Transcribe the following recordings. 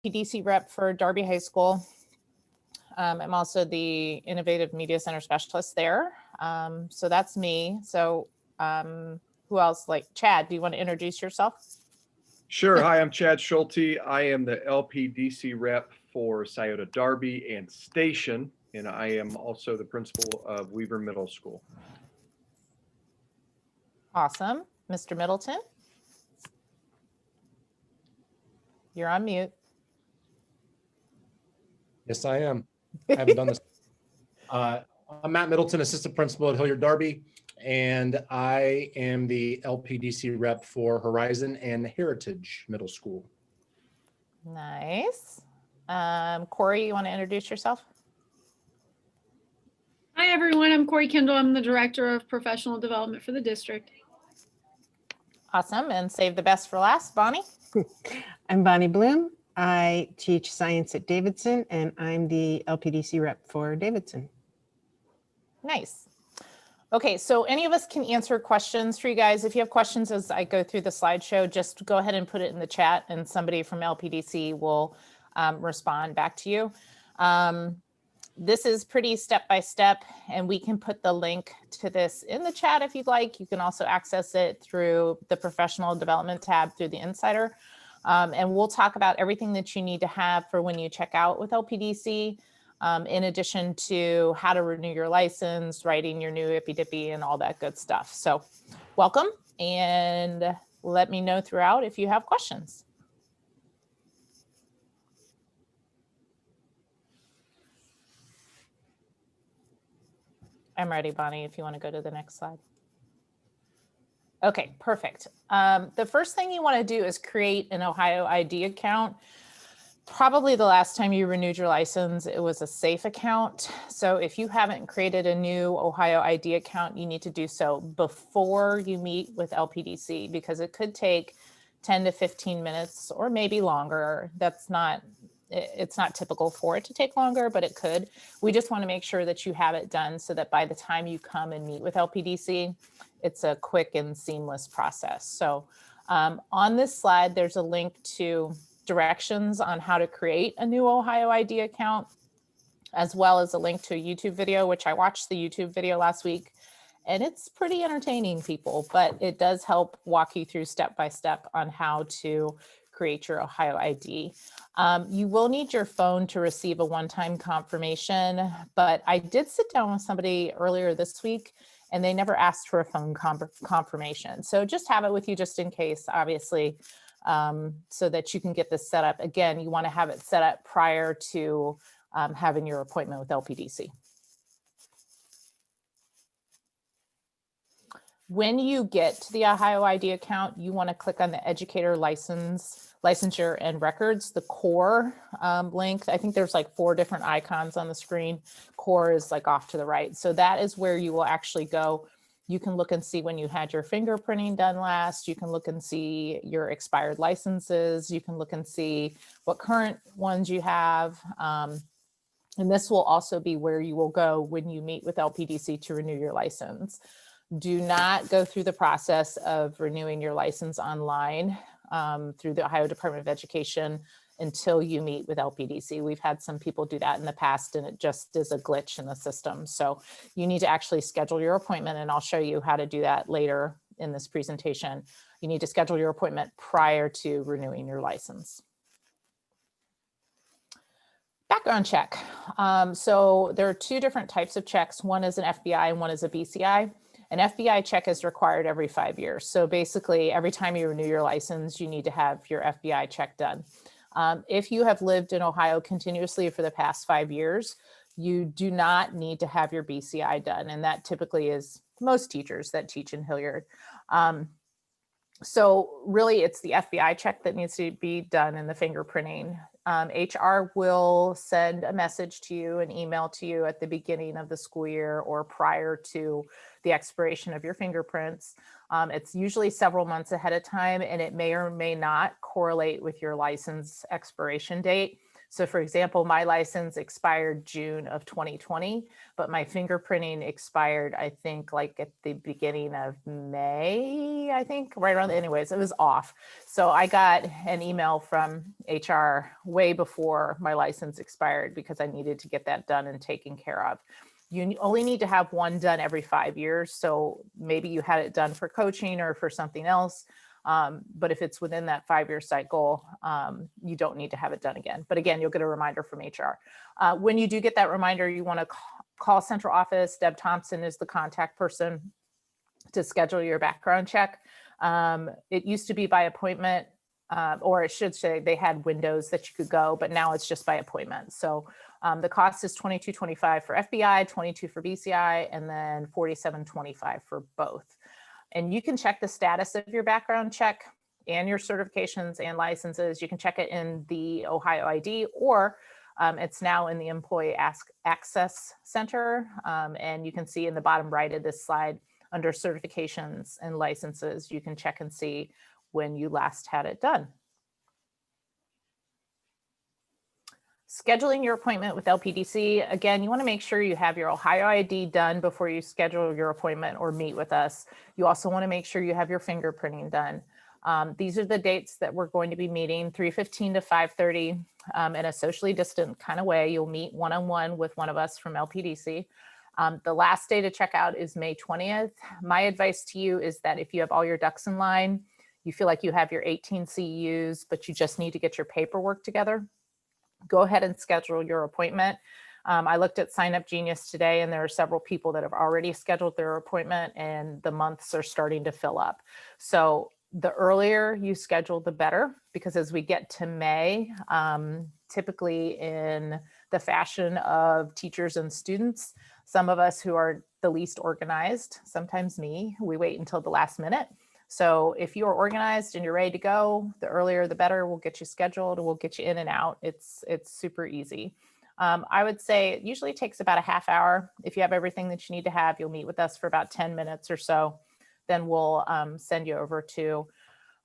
LPDC rep for Darby High School. I'm also the Innovative Media Center Specialist there. So that's me. So who else? Like Chad, do you want to introduce yourself? Sure. Hi, I'm Chad Schulte. I am the LPDC rep for Scioto Darby and Station, and I am also the principal of Weaver Middle School. Awesome. Mr. Middleton? You're on mute. Yes, I am. I haven't done this. I'm Matt Middleton, assistant principal at Hilliard Darby, and I am the LPDC rep for Horizon and Heritage Middle School. Nice. Corey, you want to introduce yourself? Hi, everyone. I'm Corey Kendall. I'm the Director of Professional Development for the district. Awesome. And save the best for last, Bonnie. I'm Bonnie Bloom. I teach science at Davidson, and I'm the LPDC rep for Davidson. Nice. Okay, so any of us can answer questions for you guys. If you have questions as I go through the slideshow, just go ahead and put it in the chat and somebody from LPDC will respond back to you. This is pretty step-by-step, and we can put the link to this in the chat if you'd like. You can also access it through the professional development tab through the Insider. And we'll talk about everything that you need to have for when you check out with LPDC, in addition to how to renew your license, writing your new ippy-dippy, and all that good stuff. So welcome, and let me know throughout if you have questions. I'm ready, Bonnie, if you want to go to the next slide. Okay, perfect. The first thing you want to do is create an Ohio ID account. Probably the last time you renewed your license, it was a safe account. So if you haven't created a new Ohio ID account, you need to do so before you meet with LPDC, because it could take 10 to 15 minutes or maybe longer. It's not typical for it to take longer, but it could. We just want to make sure that you have it done so that by the time you come and meet with LPDC, it's a quick and seamless process. So on this slide, there's a link to directions on how to create a new Ohio ID account, as well as a link to a YouTube video, which I watched the YouTube video last week. And it's pretty entertaining, people, but it does help walk you through step-by-step on how to create your Ohio ID. You will need your phone to receive a one-time confirmation, but I did sit down with somebody earlier this week and they never asked for a phone confirmation. So just have it with you just in case, obviously, so that you can get this set up. Again, you want to have it set up prior to having your appointment with LPDC. When you get to the Ohio ID account, you want to click on the educator licensure and records, the core link. I think there's like 4 different icons on the screen. Core is like off to the right. So that is where you will actually go. You can look and see when you had your fingerprinting done last. You can look and see your expired licenses. You can look and see what current ones you have. And this will also be where you will go when you meet with LPDC to renew your license. Do not go through the process of renewing your license online through the Ohio Department of Education until you meet with LPDC. We've had some people do that in the past and it just is a glitch in the system. So you need to actually schedule your appointment, and I'll show you how to do that later in this presentation. You need to schedule your appointment prior to renewing your license. Background check. So there are 2 different types of checks. One is an FBI and one is a BCI. An FBI check is required every 5 years. So basically, every time you renew your license, you need to have your FBI check done. If you have lived in Ohio continuously for the past 5 years, you do not need to have your BCI done. And that typically is most teachers that teach in Hilliard. So really, it's the FBI check that needs to be done in the fingerprinting. HR will send a message to you, an email to you at the beginning of the school year or prior to the expiration of your fingerprints. It's usually several months ahead of time, and it may or may not correlate with your license expiration date. So for example, my license expired June of 2020, but my fingerprinting expired, I think like at the beginning of May, I think right around, anyways, it was off. So I got an email from HR way before my license expired because I needed to get that done and taken care of. You only need to have one done every 5 years. So maybe you had it done for coaching or for something else. But if it's within that 5-year cycle, you don't need to have it done again. But again, you'll get a reminder from HR. When you do get that reminder, you want to call central office. Deb Thompson is the contact person to schedule your background check. It used to be by appointment, or it should say they had windows that you could go, but now it's just by appointment. So the cost is $22.25 for FBI, $22 for BCI, and then $47.25 for both. And you can check the status of your background check and your certifications and licenses. You can check it in the Ohio ID, or it's now in the Employee Access Center. And you can see in the bottom right of this slide, under certifications and licenses, you can check and see when you last had it done. Scheduling your appointment with LPDC. Again, you want to make sure you have your Ohio ID done before you schedule your appointment or meet with us. You also want to make sure you have your fingerprinting done. These are the dates that we're going to be meeting, 3:15 to 5:30 in a socially distant kind of way. You'll meet one-on-one with one of us from LPDC. The last day to check out is May 20th. My advice to you is that if you have all your ducks in line, you feel like you have your 18 CEUs, but you just need to get your paperwork together, go ahead and schedule your appointment. I looked at Sign Up Genius today, and there are several people that have already scheduled their appointment, and the months are starting to fill up. So the earlier you schedule, the better, because as we get to May, typically in the fashion of teachers and students, some of us who are the least organized, sometimes me, we wait until the last minute. So if you're organized and you're ready to go, the earlier the better. We'll get you scheduled, we'll get you in and out. It's super easy. I would say it usually takes about a half hour. If you have everything that you need to have, you'll meet with us for about 10 minutes or so. Then we'll send you over to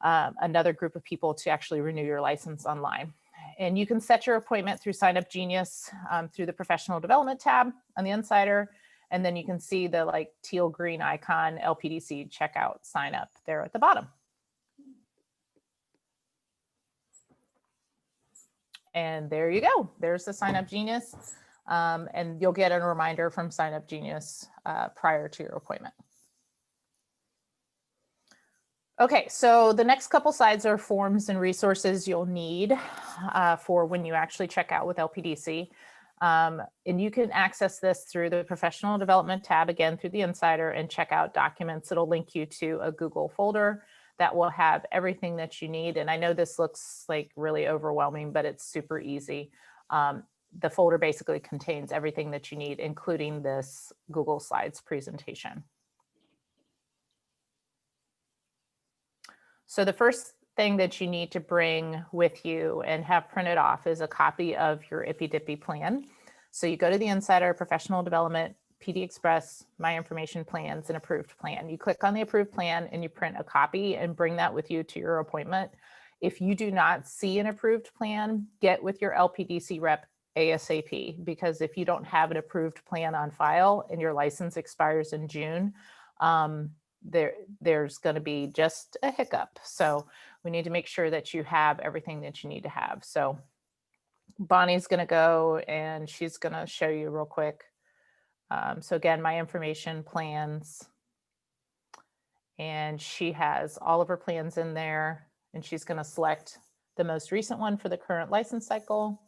another group of people to actually renew your license online. And you can set your appointment through Sign Up Genius through the Professional Development tab on the Insider. And then you can see the like teal green icon, LPDC checkout sign up there at the bottom. And there you go. There's the Sign Up Genius. And you'll get a reminder from Sign Up Genius prior to your appointment. Okay, so the next couple slides are forms and resources you'll need for when you actually check out with LPDC. And you can access this through the Professional Development tab, again, through the Insider, and check out documents. It'll link you to a Google folder that will have everything that you need. And I know this looks like really overwhelming, but it's super easy. The folder basically contains everything that you need, including this Google Slides presentation. So the first thing that you need to bring with you and have printed off is a copy of your IPDIPI plan. So you go to the Insider, Professional Development, PD Express, My Information Plans, and Approved Plan. You click on the approved plan and you print a copy and bring that with you to your appointment. If you do not see an approved plan, get with your LPDC rep ASAP, because if you don't have an approved plan on file and your license expires in June, there's going to be just a hiccup. So we need to make sure that you have everything that you need to have. So Bonnie's going to go and she's going to show you real quick. So again, My Information Plans, and she has all of her plans in there, and she's going to select the most recent one for the current license cycle.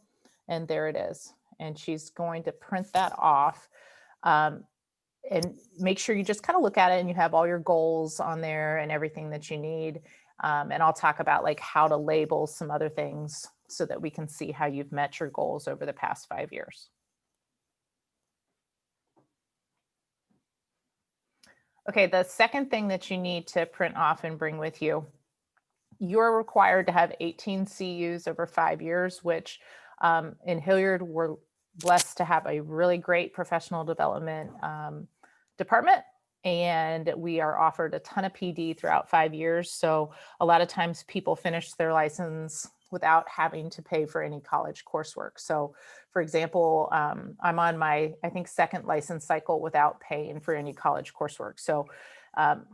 And there it is. And she's going to print that off. And make sure you just kind of look at it and you have all your goals on there and everything that you need. And I'll talk about like how to label some other things so that we can see how you've met your goals over the past 5 years. Okay, the second thing that you need to print off and bring with you, you're required to have 18 CUs over 5 years, which in Hilliard, we're blessed to have a really great professional development department, and we are offered a ton of PD throughout 5 years. So a lot of times people finish their license without having to pay for any college coursework. So for example, I'm on my, I think, second license cycle without paying for any college coursework. So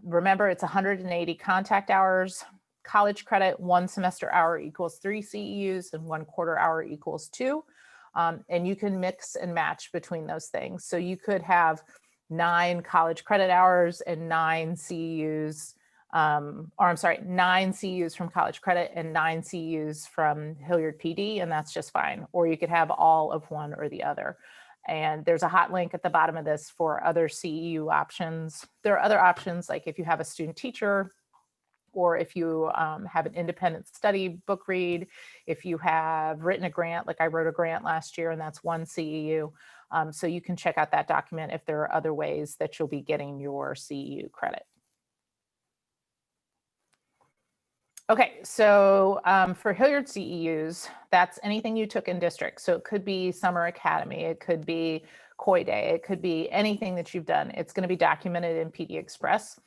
remember, it's 180 contact hours, college credit, 1 semester hour equals 3 CEUs and 1 quarter hour equals 2. And you can mix and match between those things. So you could have 9 college credit hours and 9 CEUs, or I'm sorry, 9 CEUs from college credit and 9 CEUs from Hilliard PD, and that's just fine. Or you could have all of one or the other. And there's a hot link at the bottom of this for other CEU options. There are other options, like if you have a student teacher, or if you have an independent study book read, if you have written a grant, like I wrote a grant last year and that's 1 CEU. So you can check out that document if there are other ways that you'll be getting your CEU credit. Okay, so for Hilliard CEUs, that's anything you took in district. So it could be summer academy, it could be COI day, it could be anything that you've done. It's going to be documented in PD Express.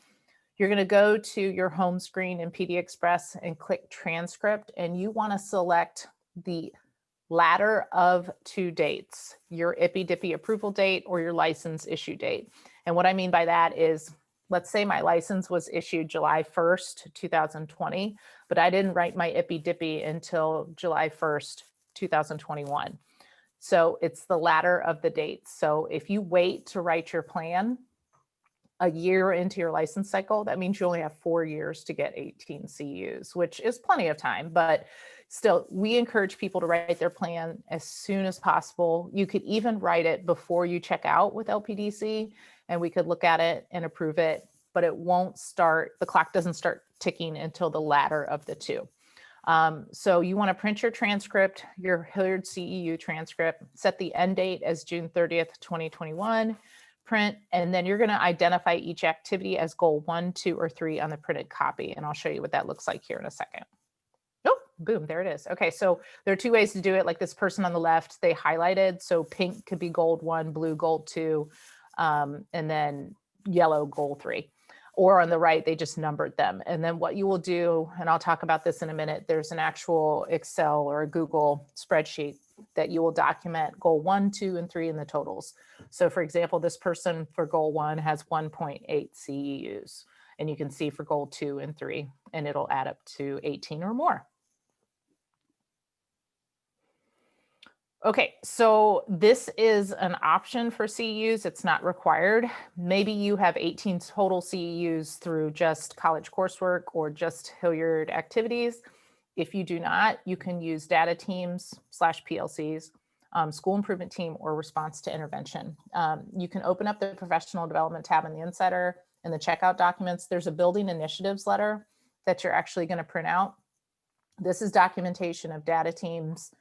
You're going to go to your home screen in PD Express and click transcript, and you want to select the latter of 2 dates, your IPI-DIPI approval date or your license issue date. And what I mean by that is, let's say my license was issued July 1st, 2020, but I didn't write my IPI-DIPI until July 1st, 2021. So it's the latter of the dates. So if you wait to write your plan a year into your license cycle, that means you only have 4 years to get 18 CEUs, which is plenty of time, but still, we encourage people to write their plan as soon as possible. You could even write it before you check out with LPDC, and we could look at it and approve it, but it won't start, the clock doesn't start ticking until the latter of the 2. So you want to print your transcript, your Hilliard CEU transcript, set the end date as June 30th, 2021, print, and then you're going to identify each activity as goal 1, 2, or 3 on the printed copy. And I'll show you what that looks like here in a second. Oh, boom, there it is. Okay, so there are 2 ways to do it. Like this person on the left, they highlighted. So pink could be goal 1, blue goal 2, and then yellow goal 3. Or on the right, they just numbered them. And then what you will do, and I'll talk about this in a minute, there's an actual Excel or a Google spreadsheet that you will document goal 1, 2, and 3 in the totals. So for example, this person for goal 1 has 1.8 CEUs, and you can see for goal 2 and 3, and it'll add up to 18 or more. Okay, so this is an option for CEUs. It's not required. Maybe you have 18 total CEUs through just college coursework or just Hilliard activities. If you do not, you can use data teams / PLCs, school improvement team, or response to intervention. You can open up the professional development tab in the Insider and the checkout documents. There's a building initiatives letter that you're actually going to print out. This is documentation of data teams,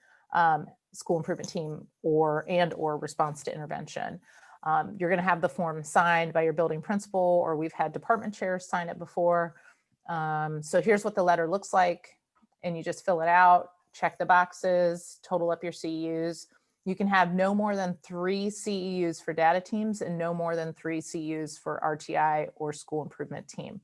school improvement team, or response to intervention. You're going to have the form signed by your building principal, or we've had department chairs sign it before. So here's what the letter looks like, and you just fill it out, check the boxes, total up your CEUs. You can have no more than 3 CEUs for data teams and no more than 3 CEUs for RTI or school improvement team.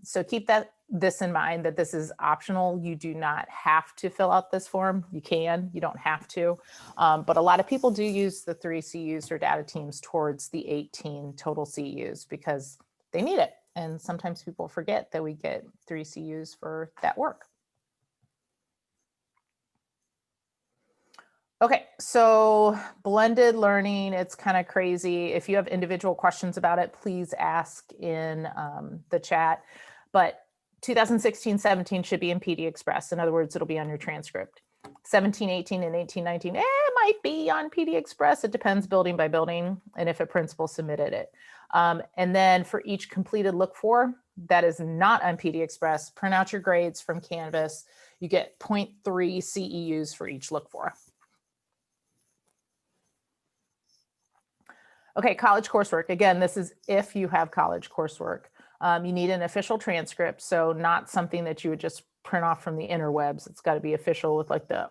So keep this in mind, that this is optional. You do not have to fill out this form. You can, you don't have to. But a lot of people do use the 3 CEUs for data teams towards the 18 total CEUs because they need it. And sometimes people forget that we get 3 CEUs for that work. Okay, so blended learning, it's kind of crazy. If you have individual questions about it, please ask in the chat. But 2016-17 should be in PD Express. In other words, it'll be on your transcript. 17-18 and 18-19, it might be on PD Express. It depends building by building and if a principal submitted it. And then for each completed look for that is not on PD Express, print out your grades from Canvas. You get 0.3 CEUs for each look for. Okay, college coursework. Again, this is if you have college coursework. You need an official transcript, so not something that you would just print off from the interwebs. It's got to be official with like the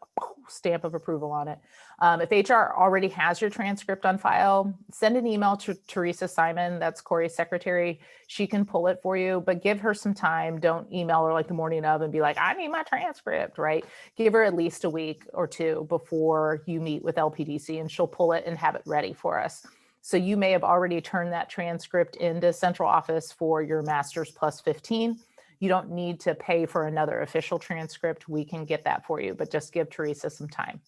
stamp of approval on it. If HR already has your transcript on file, send an email to Teresa Simon, that's Corey's secretary. She can pull it for you, but give her some time. Don't email her like the morning of and be like, I need my transcript, right? Give her at least a week or two before you meet with LPDC, and she'll pull it and have it ready for us. So you may have already turned that transcript into central office for your master's plus 15. You don't need to pay for another official transcript. We can get that for you, but just give Teresa some time.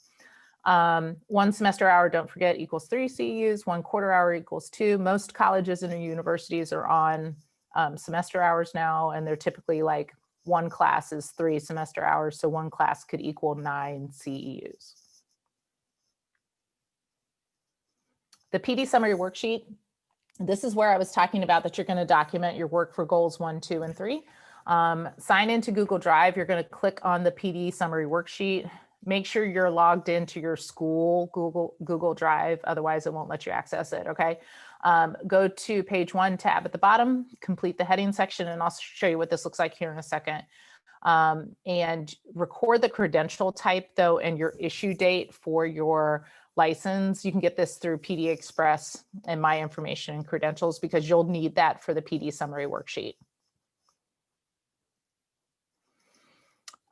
1 semester hour, don't forget, equals 3 CEUs. 1 quarter hour equals 2. Most colleges and universities are on semester hours now, and they're typically like 1 class is 3 semester hours. So 1 class could equal 9 CEUs. The PD summary worksheet. This is where I was talking about that you're going to document your work for goals 1, 2, and 3. Sign into Google Drive. You're going to click on the PD summary worksheet. Make sure you're logged into your school Google Drive. Otherwise, it won't let you access it. Okay. Go to page 1 tab at the bottom, complete the heading section, and I'll show you what this looks like here in a second. And record the credential type though and your issue date for your license. You can get this through PD Express and My Information and Credentials, because you'll need that for the PD summary worksheet.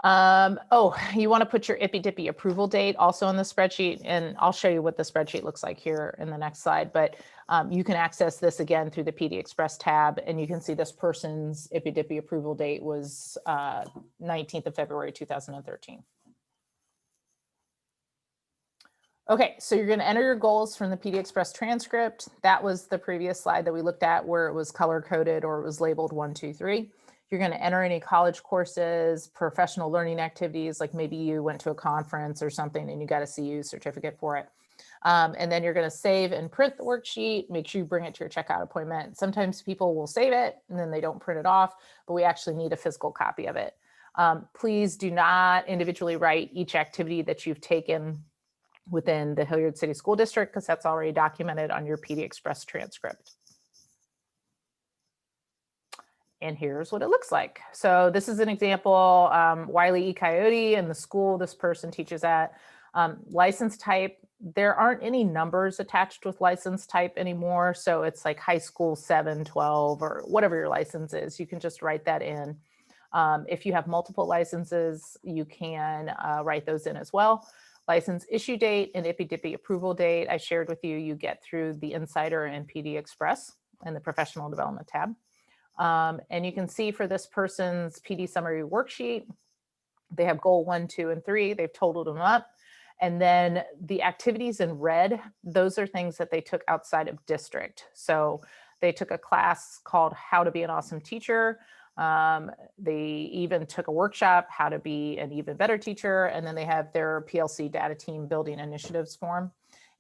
Oh, you want to put your IPI-DIPI approval date also in the spreadsheet, and I'll show you what the spreadsheet looks like here in the next slide, but you can access this again through the PD Express tab, and you can see this person's IPI-DIPI approval date was 19th of February, 2013. Okay, so you're going to enter your goals from the PD Express transcript. That was the previous slide that we looked at where it was color coded or it was labeled 1, 2, 3. You're going to enter any college courses, professional learning activities, like maybe you went to a conference or something and you got a CU certificate for it. And then you're going to save and print the worksheet. Make sure you bring it to your checkout appointment. Sometimes people will save it and then they don't print it off, but we actually need a physical copy of it. Please do not individually write each activity that you've taken within the Hilliard City School District, because that's already documented on your PD Express transcript. And here's what it looks like. So this is an example, Wiley E. Coyote and the school this person teaches at. License type, there aren't any numbers attached with license type anymore. So it's like high school 7, 12, or whatever your license is. You can just write that in. If you have multiple licenses, you can write those in as well. License issue date and IPI-DIPI approval date I shared with you, you get through the Insider and PD Express and the Professional Development tab. And you can see for this person's PD summary worksheet, they have goal 1, 2, and 3. They've totaled them up. And then the activities in red, those are things that they took outside of district. So they took a class called How to Be an Awesome Teacher. They even took a workshop, How to Be an Even Better Teacher. And then they have their PLC data team building initiatives form.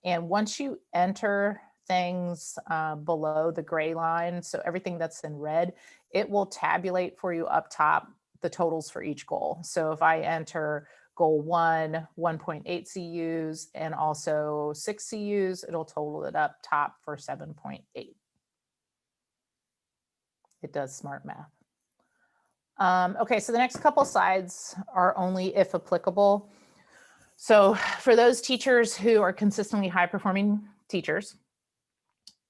And once you enter things below the gray line, so everything that's in red, it will tabulate for you up top the totals for each goal. So if I enter goal 1, 1.8 CUs, and also 6 CUs, it'll total it up top for 7.8. It does smart math. Okay, so the next couple slides are only if applicable. So for those teachers who are consistently high-performing teachers,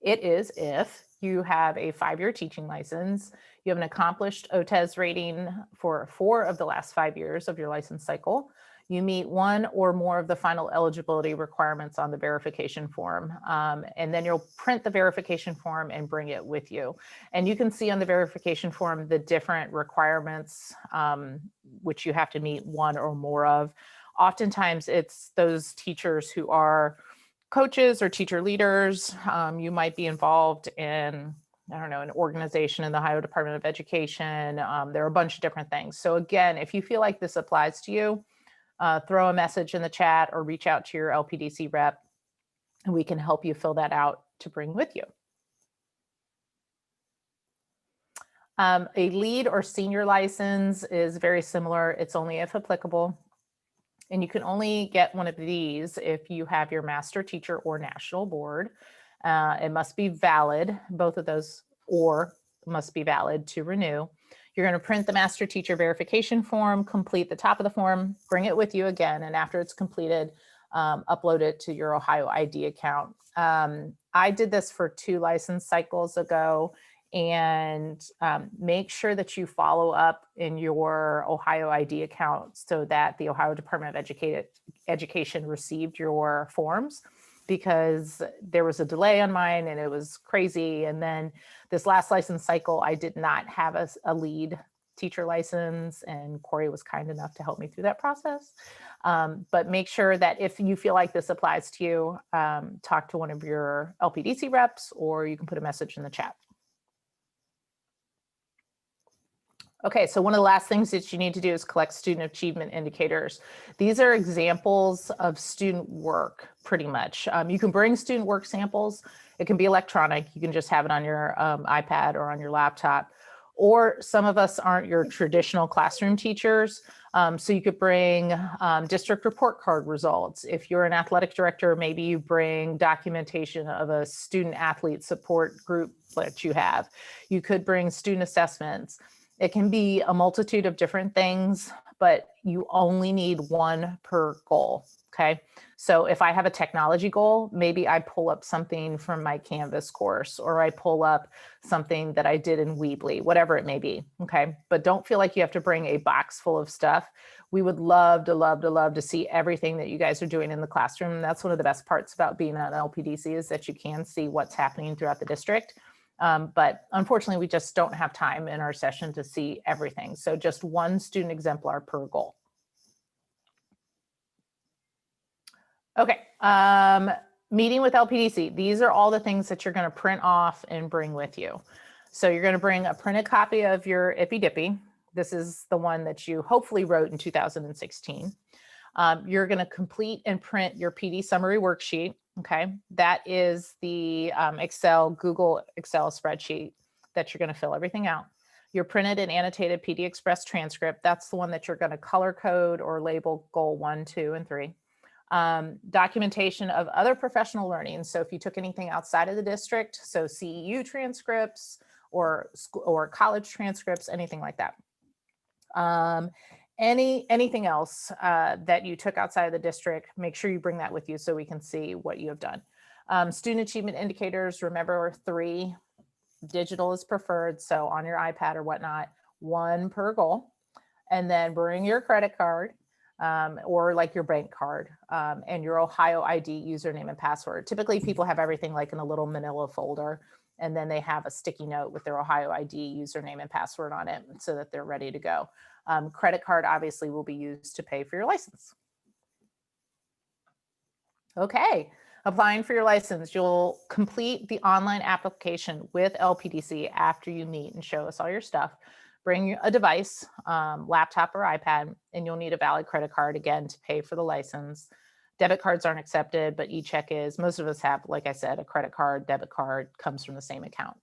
it is if you have a 5-year teaching license, you have an accomplished OTES rating for 4 of the last 5 years of your license cycle, you meet 1 or more of the final eligibility requirements on the verification form, and then you'll print the verification form and bring it with you. And you can see on the verification form the different requirements which you have to meet 1 or more of. Oftentimes it's those teachers who are coaches or teacher leaders. You might be involved in, I don't know, an organization in the Ohio Department of Education. There are a bunch of different things. So again, if you feel like this applies to you, throw a message in the chat or reach out to your LPDC rep and we can help you fill that out to bring with you. A lead or senior license is very similar. It's only if applicable. And you can only get one of these if you have your master teacher or national board. It must be valid, both of those, or must be valid to renew. You're going to print the master teacher verification form, complete the top of the form, bring it with you again, and after it's completed, upload it to your Ohio ID account. I did this for 2 license cycles ago, and make sure that you follow up in your Ohio ID account so that the Ohio Department of Education received your forms, because there was a delay on mine and it was crazy. And then this last license cycle, I did not have a lead teacher license, and Corey was kind enough to help me through that process. But make sure that if you feel like this applies to you, talk to one of your LPDC reps, or you can put a message in the chat. Okay, so one of the last things that you need to do is collect student achievement indicators. These are examples of student work, pretty much. You can bring student work samples. It can be electronic. You can just have it on your iPad or on your laptop. Or some of us aren't your traditional classroom teachers. So you could bring district report card results. If you're an athletic director, maybe you bring documentation of a student athlete support group that you have. You could bring student assessments. It can be a multitude of different things, but you only need 1 per goal, okay? So if I have a technology goal, maybe I pull up something from my Canvas course, or I pull up something that I did in Weebly, whatever it may be, okay? But don't feel like you have to bring a box full of stuff. We would love to see everything that you guys are doing in the classroom. That's one of the best parts about being an LPDC, is that you can see what's happening throughout the district. But unfortunately, we just don't have time in our session to see everything. So just 1 student exemplar per goal. Okay, meeting with LPDC. These are all the things that you're going to print off and bring with you. So you're going to bring a printed copy of your IPDIPI. This is the one that you hopefully wrote in 2016. You're going to complete and print your PD summary worksheet. Okay, that is the Google Excel spreadsheet that you're going to fill everything out. Your printed and annotated PD Express transcript. That's the one that you're going to color code or label goal 1, 2, and 3. Documentation of other professional learning. So if you took anything outside of the district, so CEU transcripts or college transcripts, anything like that. Anything else that you took outside of the district, make sure you bring that with you so we can see what you have done. Student achievement indicators, remember 3. Digital is preferred, so on your iPad or whatnot, 1 per goal. And then bring your credit card or like your bank card and your Ohio ID username and password. Typically people have everything like in a little manila folder, and then they have a sticky note with their Ohio ID username and password on it so that they're ready to go. Credit card obviously will be used to pay for your license. Okay, applying for your license. You'll complete the online application with LPDC after you meet and show us all your stuff. Bring a device, laptop or iPad, and you'll need a valid credit card again to pay for the license. Debit cards aren't accepted, but e-check is. Most of us have, like I said, a credit card, debit card comes from the same account.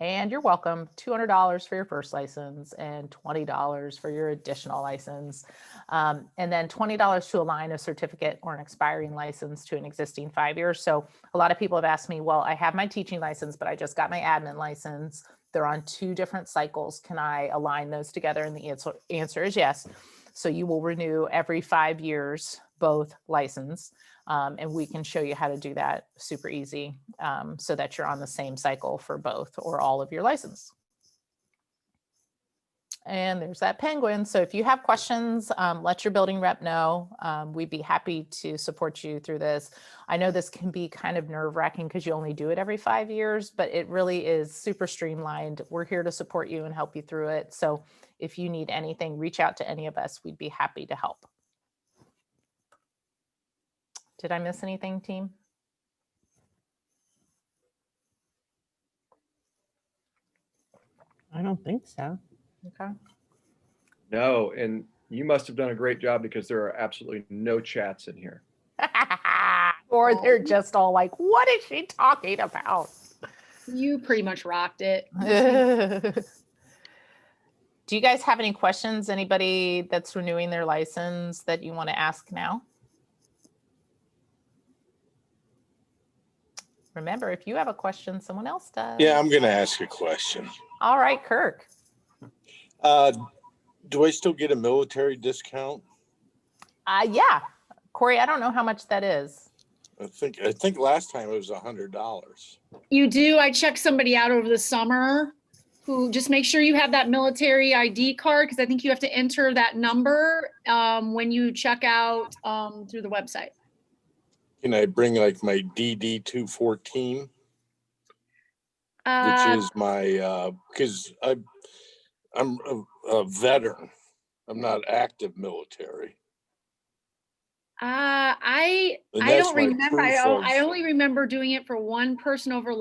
And you're welcome, $200 for your first license and $20 for your additional license. And then $20 to align a certificate or an expiring license to an existing 5 years. So a lot of people have asked me, well, I have my teaching license, but I just got my admin license. They're on 2 different cycles. Can I align those together? And the answer is yes. So you will renew every 5 years, both license. And we can show you how to do that super easy so that you're on the same cycle for both or all of your license. And there's that penguin. So if you have questions, let your building rep know. We'd be happy to support you through this. I know this can be kind of nerve-wracking because you only do it every 5 years, but it really is super streamlined. We're here to support you and help you through it. So if you need anything, reach out to any of us. We'd be happy to help. Did I miss anything, team? I don't think so. Okay. No, and you must have done a great job because there are absolutely no chats in here. Or they're just all like, what is she talking about? You pretty much rocked it. Do you guys have any questions? Anybody that's renewing their license that you want to ask now? Remember, if you have a question, someone else does. Yeah, I'm going to ask a question. All right, Kirk. Do I still get a military discount? Yeah. Corey, I don't know how much that is. I think last time it was $100. You do. I checked somebody out over the summer who just make sure you have that military ID card because I think you have to enter that number when you check out through the website. Can I bring like my DD 214, which is my because I'm a veteran. I'm not active military. I And don't that's my remember. proof I of- only remember doing it for one person over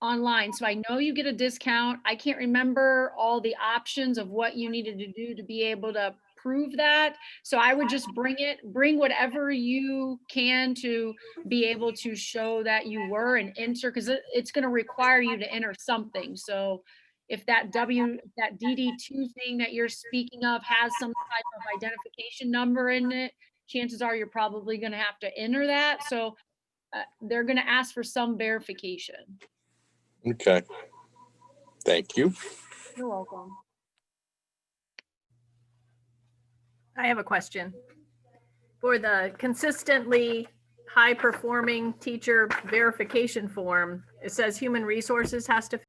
online. So I know you get a discount. I can't remember all the options of what you needed to do to be able to prove that. So I would just bring whatever you can to be able to show that you were and enter, because it's going to require you to enter something. So if that DD2 thing that you're speaking of has some type of identification number in it, chances are you're probably going to have to enter that. So they're going to ask for some verification. Okay. Thank you. You're welcome. I have a question. For the consistently high-performing teacher verification form, it says human resources has to